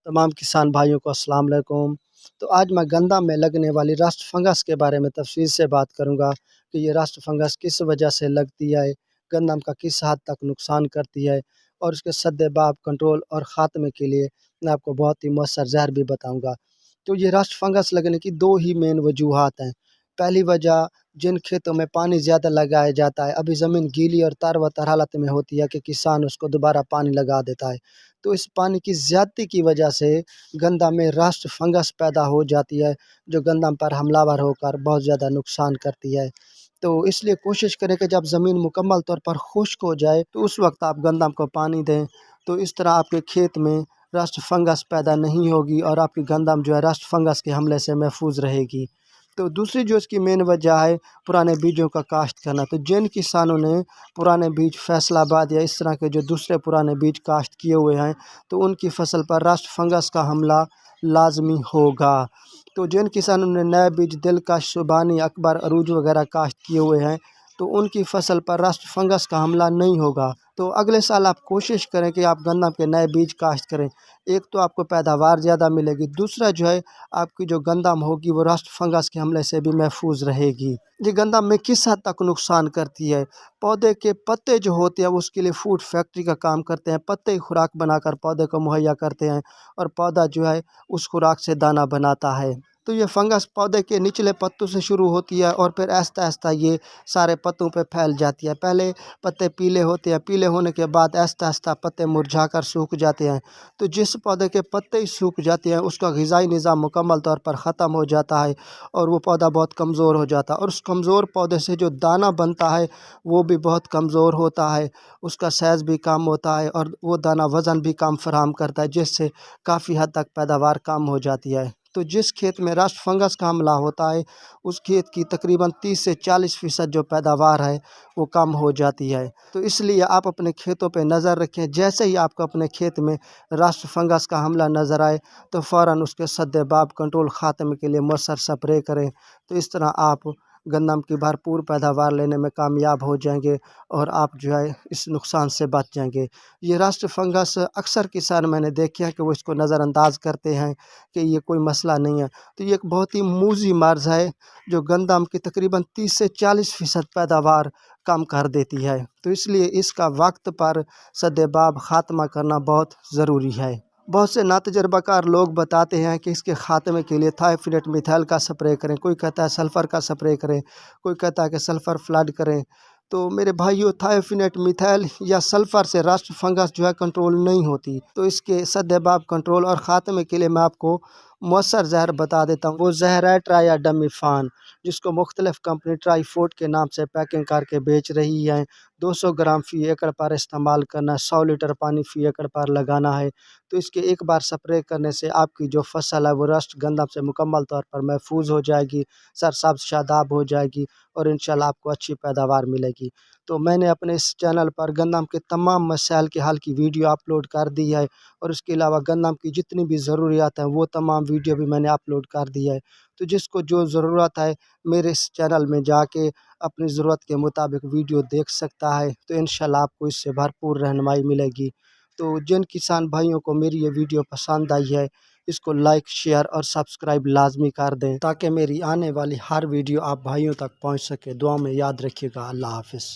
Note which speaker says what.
Speaker 1: तमाम किसान भाइयों को अस्सलाम वालेकुम। तो आज मैं गंदा में लगने वाली रस्ट फंगस के बारे में तफसील से बात करूंगा कि ये रस्ट फंगस किस वजह से लगती है, गंदम का किस हद तक नुकसान करती है और उसके सद्देबाब कंट्रोल और ख़ात्मे के लिए मैं आपको बहुत ही मौसर ज़हर भी बताऊंगा। तो ये रस्ट फंगस लगने की दो ही मेन वजूहात हैं। पहली वजह, जिन खेतों में पानी ज़्यादा लगाया जाता है, अभी ज़मीन गीली और तार व तर हालत में होती है कि किसान उसको दोबारा पानी लगा देता है। तो इस पानी की ज़्यादती की वजह से गंदम में रस्ट फंगस पैदा हो जाती है, जो गंदम पर हमलावर होकर बहुत ज़्यादा नुकसान करती है। तो इसलिए कोशिश करें कि जब ज़मीन मुकम्मल तौर पर खुश्क हो जाए तो उस वक्त आप गंदम को पानी दें। तो इस तरह आपके खेत में रस्ट फंगस पैदा नहीं होगी और आपकी गंदम जो है रस्ट फंगस के हमले से महफूज रहेगी। तो दूसरी जो इसकी मेन वजह है, पुराने बीजों का काश्त करना। तो जिन किसानों ने पुराने बीज फैसलाबाद या इस तरह के जो दूसरे पुराने बीज काश्त किए हुए हैं, तो उनकी फसल पर रस्ट फंगस का हमला लाजमी होगा। तो जिन किसानों ने नए बीज दिलकश, सुबानी, अकबर, अरूज वगैरह काश्त किए हुए हैं, तो उनकी फसल पर रस्ट फंगस का हमला नहीं होगा। तो अगले साल आप कोशिश करें कि आप गंदम के नए बीज काश्त करें। एक तो आपको पैदावार ज़्यादा मिलेगी, दूसरा जो है आपकी जो गंदम होगी वो रस्ट फंगस के हमले से भी महफूज रहेगी। ये गंदम में किस हद तक नुकसान करती है? पौधे के पत्ते जो होते हैं वो उसके लिए फूड फैक्ट्री का काम करते हैं। पत्ते खुराक बनाकर पौधे को मुहैया करते हैं और पौधा जो है उस खुराक से दाना बनाता है। तो ये फंगस पौधे के निचले पत्तों से शुरू होती है और फिर आहिस्ता आहिस्ता ये सारे पत्तों पे फैल जाती है। पहले पत्ते पीले होते हैं, पीले होने के बाद आहिस्ता आहिस्ता पत्ते मुरझाकर सूख जाते हैं। तो जिस पौधे के पत्ते ही सूख जाते हैं उसका ग़िज़ाई निज़ाम मुकम्मल तौर पर ख़त्म हो जाता है और वो पौधा बहुत कमज़ोर हो जाता है और उस कमज़ोर पौधे से जो दाना बनता है वो भी बहुत कमज़ोर होता है। उसका साइज़ भी कम होता है और वो दाना वज़न भी कम फराहम करता है, जिससे काफ़ी हद तक पैदावार कम हो जाती है। तो जिस खेत में रस्ट फंगस का हमला होता है उस खेत की तकरीबन 30 से 40% जो पैदावार है वो कम हो जाती है। तो इसलिए आप अपने खेतों पे नज़र रखें। जैसे ही आपको अपने खेत में रस्ट फंगस का हमला नज़र आए तो फ़ौरन उसके सद्देबाब कंट्रोल ख़ात्मे के लिए मौसर स्प्रे करें। तो इस तरह आप गंदम की भरपूर पैदावार लेने में कामयाब हो जाएंगे और आप जो है इस नुकसान से बच जाएंगे। ये रस्ट फंगस अक्सर किसान मैंने देखे हैं कि वो इसको नज़रअंदाज करते हैं कि ये कोई मसला नहीं है। तो ये एक बहुत ही मूज़ी मर्ज़ है जो गंदम की तकरीबन 30 से 40% पैदावार कम कर देती है। तो इसलिए इसका वक्त पर सद्देबाब ख़ात्मा करना बहुत ज़रूरी है। बहुत से नातजर्बाकार लोग बताते हैं कि इसके ख़ात्मे के लिए थायोफिनेट मिथाइल का स्प्रे करें, कोई कहता है सल्फ़र का स्प्रे करें, कोई कहता है कि सल्फ़र फ्लड करें। तो मेरे भाइयों, थायोफिनेट मिथाइल या सल्फ़र से रस्ट फंगस जो है कंट्रोल नहीं होती। तो इसके सद्देबाब कंट्रोल और ख़ात्मे के लिए मैं आपको मौसर ज़हर बता देता हूँ। वो ज़हर है ट्राइडामिफान, जिसको मुख्तलिफ़ कंपनी ट्राईफोर्ट के नाम से पैकिंग करके बेच रही है। 200 ग्राम फ़ी एकड़ पर इस्तेमाल करना, 100 लीटर पानी फ़ी एकड़ पर लगाना है। तो इसके एक बार स्प्रे करने से आपकी जो फसल है वो रस्ट गंदम से मुकम्मल तौर पर महफूज हो जाएगी, सरसब्ज़ शादाब हो जाएगी और इंशाल्लाह आपको अच्छी पैदावार मिलेगी। तो मैंने अपने इस चैनल पर गंदम के तमाम मसाइल के हल की वीडियो अपलोड कर दी है और इसके अलावा गंदम की जितनी भी ज़रूरियात हैं वो तमाम वीडियो भी मैंने अपलोड कर दी है। तो जिसको जो ज़रूरत है मेरे इस चैनल में जाके अपनी ज़रूरत के मुताबिक वीडियो देख सकता है। तो इंशाल्लाह आपको इससे भरपूर रहनुमाई मिलेगी। तो जिन किसान भाइयों को मेरी ये वीडियो पसंद आई है, इसको लाइक, शेयर और सब्सक्राइब लाजमी कर दें ताकि मेरी आने वाली हर वीडियो आप भाइयों तक पहुंच सके। दुआ में याद रखिएगा। अल्लाह हाफ़िज़।